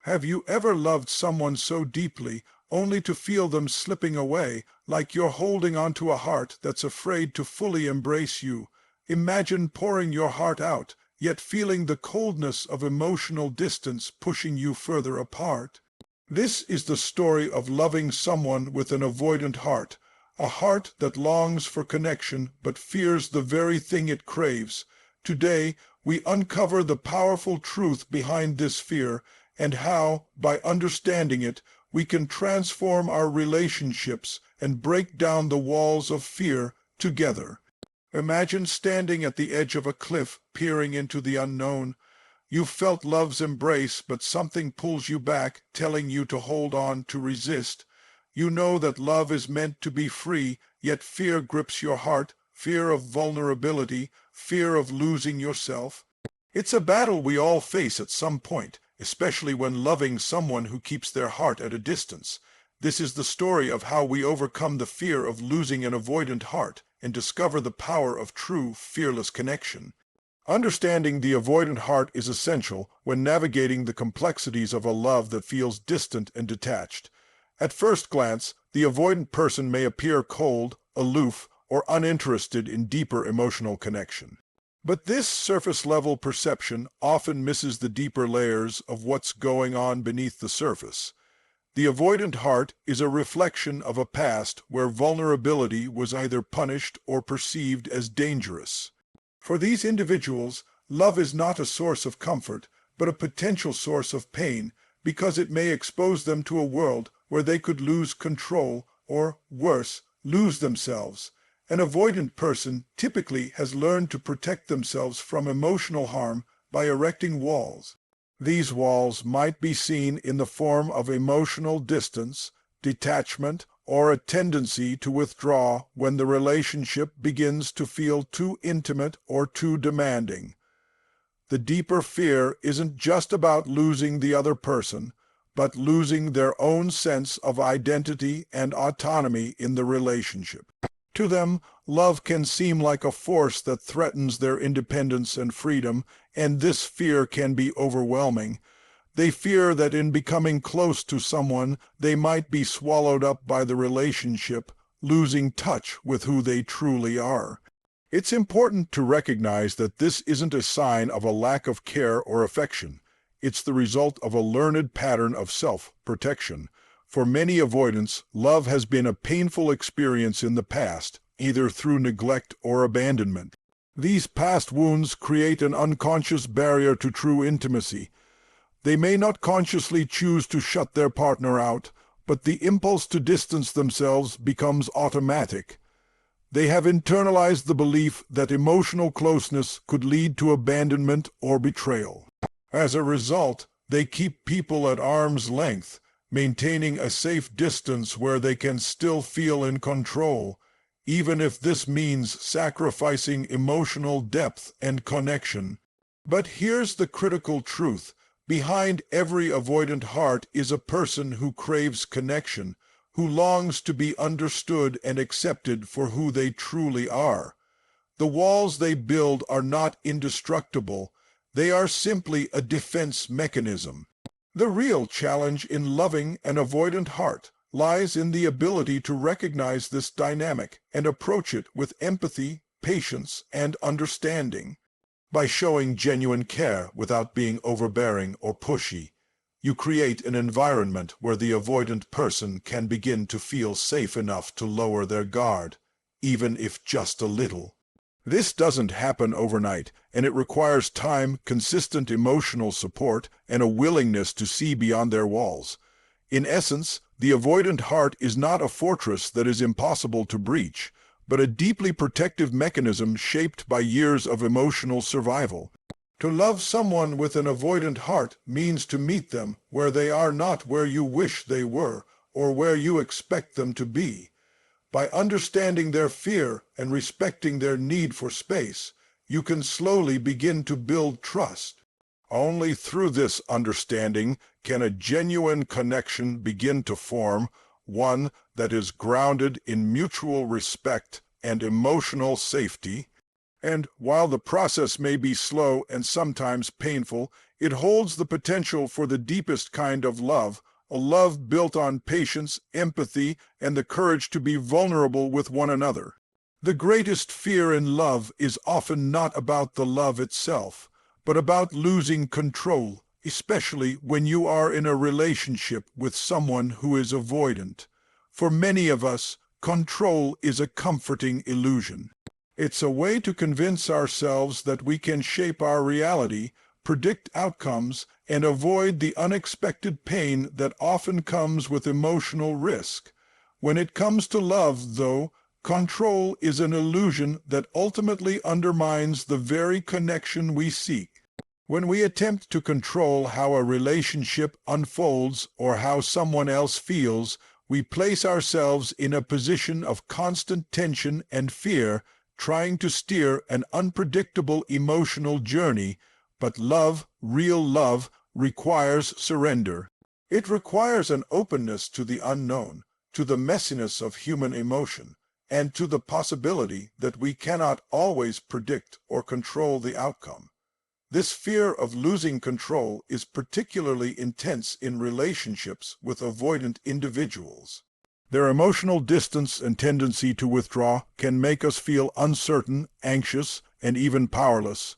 Have you ever loved someone so deeply only to feel them slipping away, like you're holding onto a heart that's afraid to fully embrace you? Imagine pouring your heart out, yet feeling the coldness of emotional distance pushing you further apart. This is the story of loving someone with an avoidant heart, a heart that longs for connection but fears the very thing it craves. Today, we uncover the powerful truth behind this fear and how, by understanding it, we can transform our relationships and break down the walls of fear together. Imagine standing at the edge of a cliff, peering into the unknown. You've felt love's embrace, but something pulls you back, telling you to hold on, to resist. You know that love is meant to be free, yet fear grips your heart, fear of vulnerability, fear of losing yourself. It's a battle we all face at some point, especially when loving someone who keeps their heart at a distance. This is the story of how we overcome the fear of losing an avoidant heart and discover the power of true, fearless connection. Understanding the avoidant heart is essential when navigating the complexities of a love that feels distant and detached. At first glance, the avoidant person may appear cold, aloof, or uninterested in deeper emotional connection. But this surface-level perception often misses the deeper layers of what's going on beneath the surface. The avoidant heart is a reflection of a past where vulnerability was either punished or perceived as dangerous. For these individuals, love is not a source of comfort, but a potential source of pain, because it may expose them to a world where they could lose control or, worse, lose themselves. An avoidant person typically has learned to protect themselves from emotional harm by erecting walls. These walls might be seen in the form of emotional distance, detachment, or a tendency to withdraw when the relationship begins to feel too intimate or too demanding. The deeper fear isn't just about losing the other person, but losing their own sense of identity and autonomy in the relationship. To them, love can seem like a force that threatens their independence and freedom, and this fear can be overwhelming. They fear that in becoming close to someone, they might be swallowed up by the relationship, losing touch with who they truly are. It's important to recognize that this isn't a sign of a lack of care or affection. It's the result of a learned pattern of self-protection. For many avoidants, love has been a painful experience in the past, either through neglect or abandonment. These past wounds create an unconscious barrier to true intimacy. They may not consciously choose to shut their partner out, but the impulse to distance themselves becomes automatic. They have internalized the belief that emotional closeness could lead to abandonment or betrayal. As a result, they keep people at arm's length, maintaining a safe distance where they can still feel in control, even if this means sacrificing emotional depth and connection. But here's the critical truth. Behind every avoidant heart is a person who craves connection, who longs to be understood and accepted for who they truly are. The walls they build are not indestructible. They are simply a defense mechanism. The real challenge in loving an avoidant heart lies in the ability to recognize this dynamic and approach it with empathy, patience, and understanding. By showing genuine care without being overbearing or pushy, you create an environment where the avoidant person can begin to feel safe enough to lower their guard, even if just a little. This doesn't happen overnight, and it requires time, consistent emotional support, and a willingness to see beyond their walls. In essence, the avoidant heart is not a fortress that is impossible to breach, but a deeply protective mechanism shaped by years of emotional survival. To love someone with an avoidant heart means to meet them where they are, not where you wish they were or where you expect them to be. By understanding their fear and respecting their need for space, you can slowly begin to build trust. Only through this understanding can a genuine connection begin to form, one that is grounded in mutual respect and emotional safety. And while the process may be slow and sometimes painful, it holds the potential for the deepest kind of love, a love built on patience, empathy, and the courage to be vulnerable with one another. The greatest fear in love is often not about the love itself, but about losing control, especially when you are in a relationship with someone who is avoidant. For many of us, control is a comforting illusion. It's a way to convince ourselves that we can shape our reality, predict outcomes, and avoid the unexpected pain that often comes with emotional risk. When it comes to love, though, control is an illusion that ultimately undermines the very connection we seek. When we attempt to control how a relationship unfolds or how someone else feels, we place ourselves in a position of constant tension and fear, trying to steer an unpredictable emotional journey. But love, real love, requires surrender. It requires an openness to the unknown, to the messiness of human emotion, and to the possibility that we cannot always predict or control the outcome. This fear of losing control is particularly intense in relationships with avoidant individuals. Their emotional distance and tendency to withdraw can make us feel uncertain, anxious, and even powerless.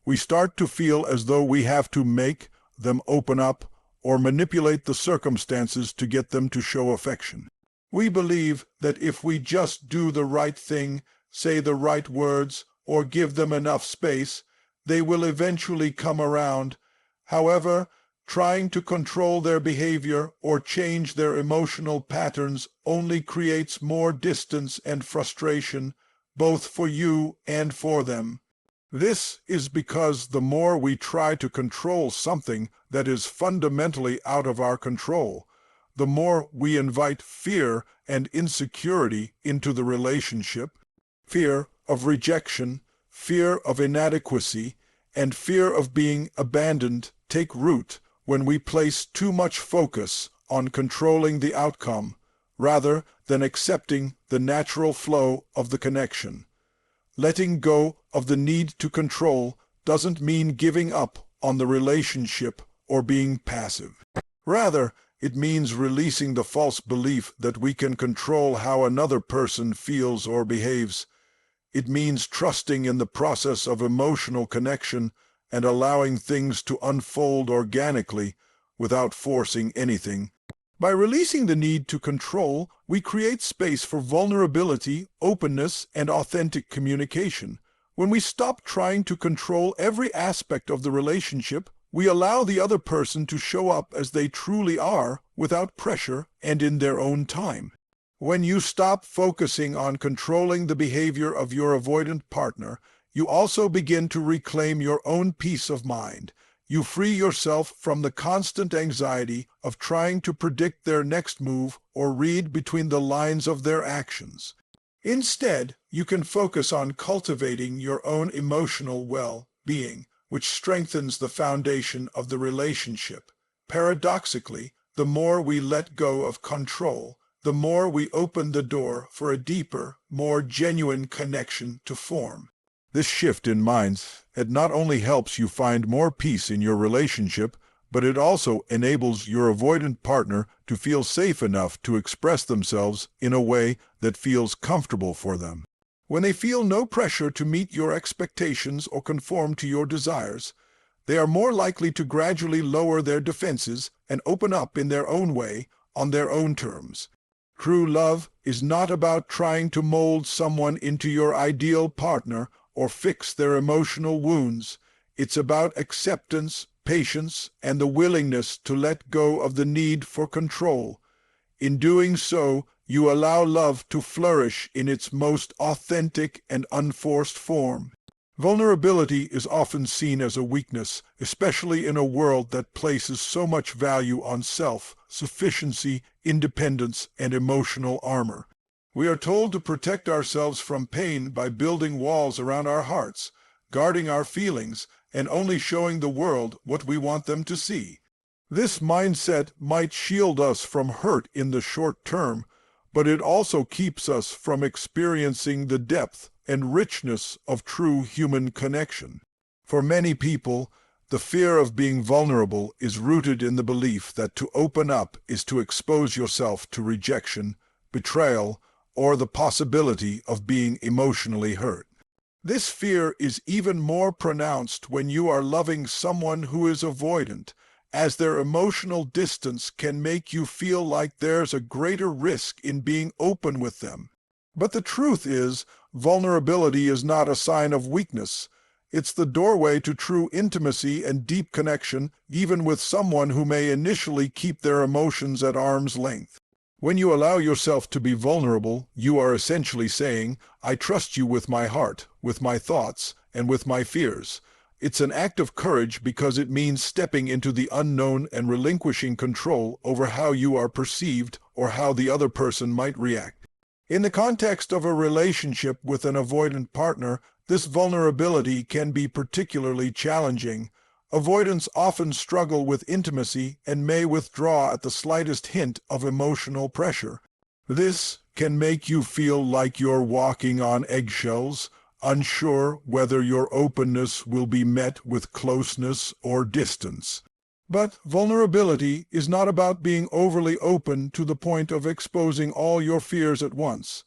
We start to feel as though we have to make them open up or manipulate the circumstances to get them to show affection. We believe that if we just do the right thing, say the right words, or give them enough space, they will eventually come around. However, trying to control their behavior or change their emotional patterns only creates more distance and frustration, both for you and for them. This is because the more we try to control something that is fundamentally out of our control, the more we invite fear and insecurity into the relationship. Fear of rejection, fear of inadequacy, and fear of being abandoned take root when we place too much focus on controlling the outcome rather than accepting the natural flow of the connection. Letting go of the need to control doesn't mean giving up on the relationship or being passive. Rather, it means releasing the false belief that we can control how another person feels or behaves. It means trusting in the process of emotional connection and allowing things to unfold organically without forcing anything. By releasing the need to control, we create space for vulnerability, openness, and authentic communication. When we stop trying to control every aspect of the relationship, we allow the other person to show up as they truly are, without pressure and in their own time. When you stop focusing on controlling the behavior of your avoidant partner, you also begin to reclaim your own peace of mind. You free yourself from the constant anxiety of trying to predict their next move or read between the lines of their actions. Instead, you can focus on cultivating your own emotional well-being, which strengthens the foundation of the relationship. Paradoxically, the more we let go of control, the more we open the door for a deeper, more genuine connection to form. This shift in mindset not only helps you find more peace in your relationship, but it also enables your avoidant partner to feel safe enough to express themselves in a way that feels comfortable for them. When they feel no pressure to meet your expectations or conform to your desires, they are more likely to gradually lower their defenses and open up in their own way, on their own terms. True love is not about trying to mold someone into your ideal partner or fix their emotional wounds. It's about acceptance, patience, and the willingness to let go of the need for control. In doing so, you allow love to flourish in its most authentic and unforced form. Vulnerability is often seen as a weakness, especially in a world that places so much value on self-sufficiency, independence, and emotional armor. We are told to protect ourselves from pain by building walls around our hearts, guarding our feelings, and only showing the world what we want them to see. This mindset might shield us from hurt in the short term, but it also keeps us from experiencing the depth and richness of true human connection. For many people, the fear of being vulnerable is rooted in the belief that to open up is to expose yourself to rejection, betrayal, or the possibility of being emotionally hurt. This fear is even more pronounced when you are loving someone who is avoidant, as their emotional distance can make you feel like there's a greater risk in being open with them. But the truth is, vulnerability is not a sign of weakness. It's the doorway to true intimacy and deep connection, even with someone who may initially keep their emotions at arm's length. When you allow yourself to be vulnerable, you are essentially saying, "I trust you with my heart, with my thoughts, and with my fears." It's an act of courage because it means stepping into the unknown and relinquishing control over how you are perceived or how the other person might react. In the context of a relationship with an avoidant partner, this vulnerability can be particularly challenging. Avoidants often struggle with intimacy and may withdraw at the slightest hint of emotional pressure. This can make you feel like you're walking on eggshells, unsure whether your openness will be met with closeness or distance. But vulnerability is not about being overly open to the point of exposing all your fears at once.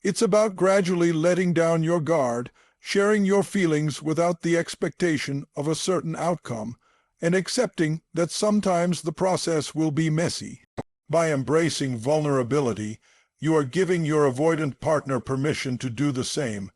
It's about gradually letting down your guard, sharing your feelings without the expectation of a certain outcome, and accepting that sometimes the process will be messy. By embracing vulnerability, you are giving your avoidant partner permission to do the same,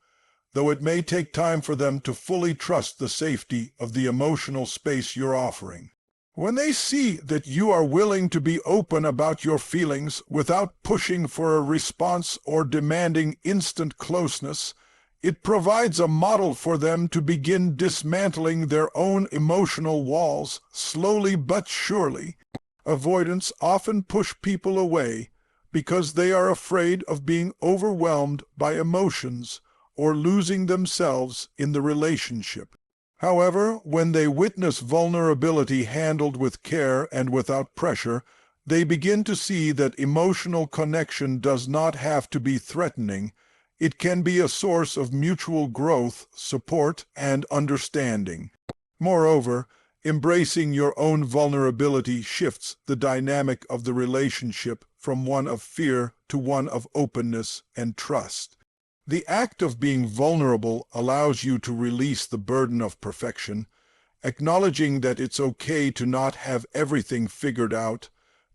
though it may take time for them to fully trust the safety of the emotional space you're offering. When they see that you are willing to be open about your feelings without pushing for a response or demanding instant closeness, it provides a model for them to begin dismantling their own emotional walls, slowly but surely. Avoidants often push people away because they are afraid of being overwhelmed by emotions or losing themselves in the relationship. However, when they witness vulnerability handled with care and without pressure, they begin to see that emotional connection does not have to be threatening. It can be a source of mutual growth, support, and understanding. Moreover, embracing your own vulnerability shifts the dynamic of the relationship from one of fear to one of openness and trust. The act of being vulnerable allows you to release the burden of perfection, acknowledging that it's okay to not have everything figured out,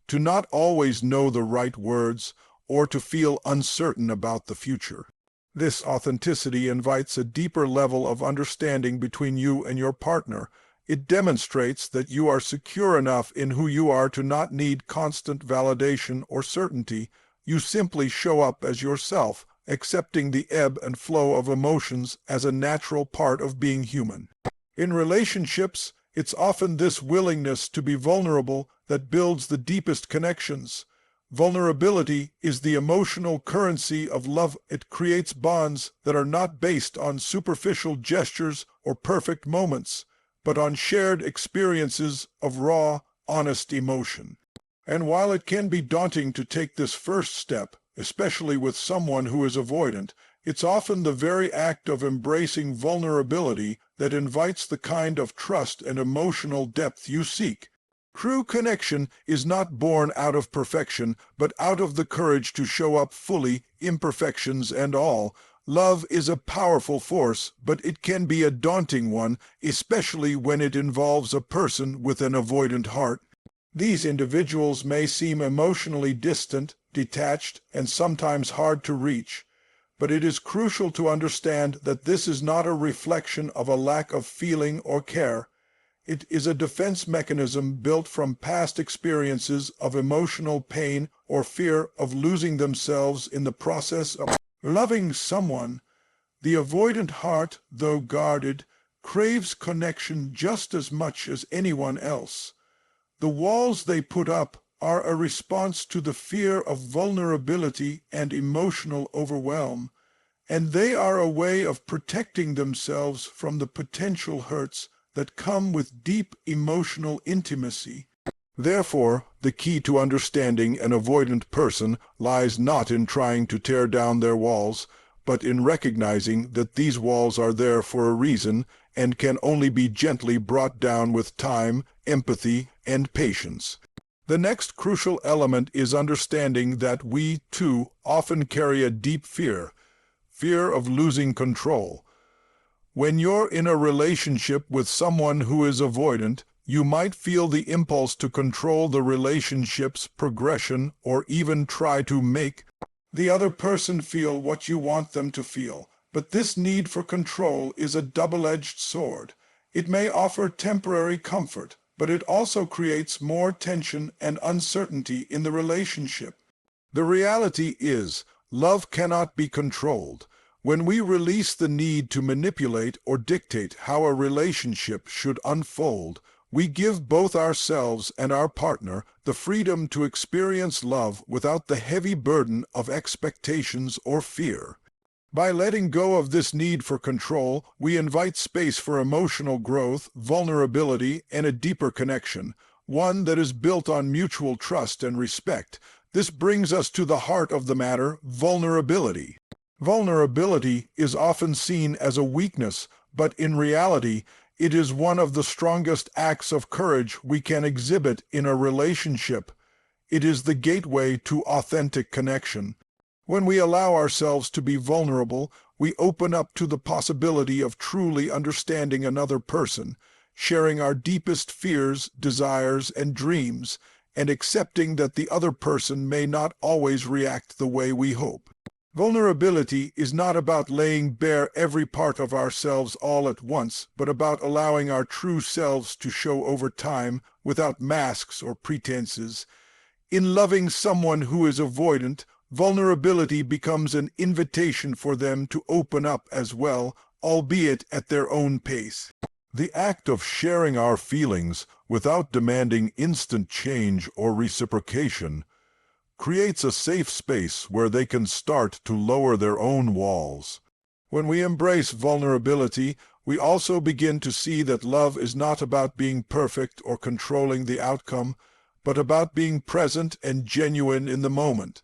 to not always know the right words, or to feel uncertain about the future. This authenticity invites a deeper level of understanding between you and your partner. It demonstrates that you are secure enough in who you are to not need constant validation or certainty. You simply show up as yourself, accepting the ebb and flow of emotions as a natural part of being human. In relationships, it's often this willingness to be vulnerable that builds the deepest connections. Vulnerability is the emotional currency of love. It creates bonds that are not based on superficial gestures or perfect moments, but on shared experiences of raw, honest emotion. And while it can be daunting to take this first step, especially with someone who is avoidant, it's often the very act of embracing vulnerability that invites the kind of trust and emotional depth you seek. True connection is not born out of perfection, but out of the courage to show up fully, imperfections and all. Love is a powerful force, but it can be a daunting one, especially when it involves a person with an avoidant heart. These individuals may seem emotionally distant, detached, and sometimes hard to reach, but it is crucial to understand that this is not a reflection of a lack of feeling or care. It is a defense mechanism built from past experiences of emotional pain or fear of losing themselves in the process of loving someone. The avoidant heart, though guarded, craves connection just as much as anyone else. The walls they put up are a response to the fear of vulnerability and emotional overwhelm, and they are a way of protecting themselves from the potential hurts that come with deep emotional intimacy. Therefore, the key to understanding an avoidant person lies not in trying to tear down their walls, but in recognizing that these walls are there for a reason and can only be gently brought down with time, empathy, and patience. The next crucial element is understanding that we, too, often carry a deep fear of losing control. When you're in a relationship with someone who is avoidant, you might feel the impulse to control the relationship's progression or even try to make the other person feel what you want them to feel. But this need for control is a double-edged sword. It may offer temporary comfort, but it also creates more tension and uncertainty in the relationship. The reality is, love cannot be controlled. When we release the need to manipulate or dictate how a relationship should unfold, we give both ourselves and our partner the freedom to experience love without the heavy burden of expectations or fear. By letting go of this need for control, we invite space for emotional growth, vulnerability, and a deeper connection, one that is built on mutual trust and respect. This brings us to the heart of the matter: vulnerability. Vulnerability is often seen as a weakness, but in reality, it is one of the strongest acts of courage we can exhibit in a relationship. It is the gateway to authentic connection. When we allow ourselves to be vulnerable, we open up to the possibility of truly understanding another person, sharing our deepest fears, desires, and dreams, and accepting that the other person may not always react the way we hope. Vulnerability is not about laying bare every part of ourselves all at once, but about allowing our true selves to show over time without masks or pretenses. In loving someone who is avoidant, vulnerability becomes an invitation for them to open up as well, albeit at their own pace. The act of sharing our feelings without demanding instant change or reciprocation creates a safe space where they can start to lower their own walls. When we embrace vulnerability, we also begin to see that love is not about being perfect or controlling the outcome, but about being present and genuine in the moment.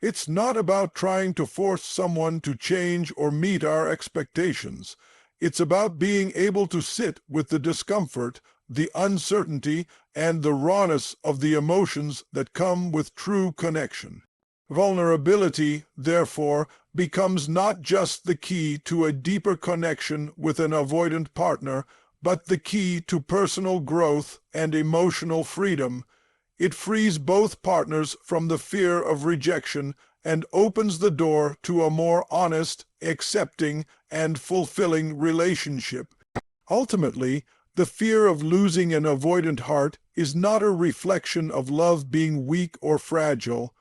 It's not about trying to force someone to change or meet our expectations. It's about being able to sit with the discomfort, the uncertainty, and the rawness of the emotions that come with true connection. Vulnerability, therefore, becomes not just the key to a deeper connection with an avoidant partner, but the key to personal growth and emotional freedom. It frees both partners from the fear of rejection and opens the door to a more honest, accepting, and fulfilling relationship. Ultimately, the fear of losing an avoidant heart is not a reflection of love being weak or fragile,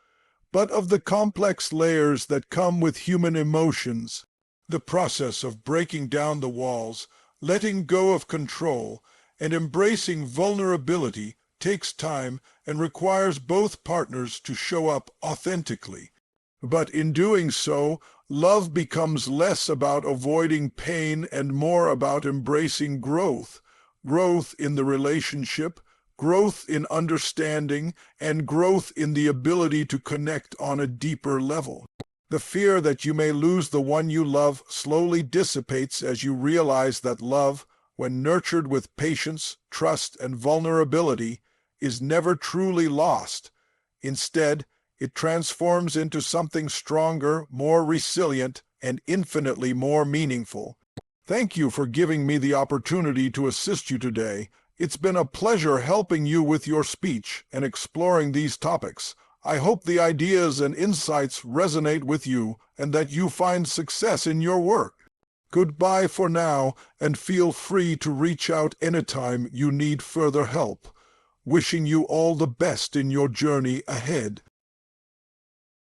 but of the complex layers that come with human emotions. The process of breaking down the walls, letting go of control, and embracing vulnerability takes time and requires both partners to show up authentically. But in doing so, love becomes less about avoiding pain and more about embracing growth. Growth in the relationship, growth in understanding, and growth in the ability to connect on a deeper level. The fear that you may lose the one you love slowly dissipates as you realize that love, when nurtured with patience, trust, and vulnerability, is never truly lost. Instead, it transforms into something stronger, more resilient, and infinitely more meaningful. Thank you for giving me the opportunity to assist you today. It's been a pleasure helping you with your speech and exploring these topics. I hope the ideas and insights resonate with you and that you find success in your work. Goodbye for now, and feel free to reach out anytime you need further help. Wishing you all the best in your journey ahead.